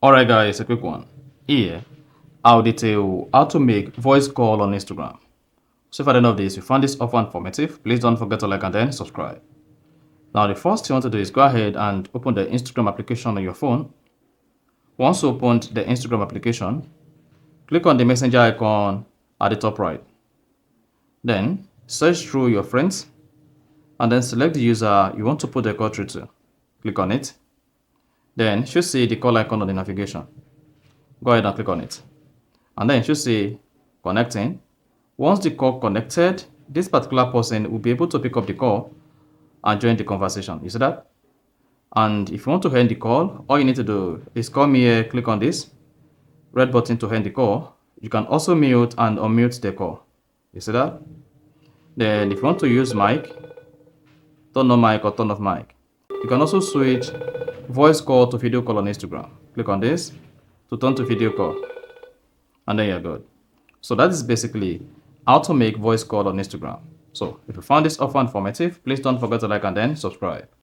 Alright guys, a quick one. Here, I'll detail how to make voice call on Instagram. So if at the end of this you found this offer informative, please don't forget to like and then subscribe. Now the first thing you want to do is go ahead and open the Instagram application on your phone. Once you opened the Instagram application, click on the messenger icon at the top right. Then search through your friends and then select the user you want to put the call through to. Click on it. Then you should see the call icon on the navigation. Go ahead and click on it. And then you should see connecting. Once the call connected, this particular person will be able to pick up the call and join the conversation. You see that? And if you want to end the call, all you need to do is call me here, click on this red button to end the call. You can also mute and unmute the call. You see that? Then if you want to use mic, turn on mic or turn off mic. You can also switch voice call to video call on Instagram. Click on this to turn to video call. And then you're good. So that is basically how to make voice call on Instagram. So if you found this offer informative, please don't forget to like and then subscribe.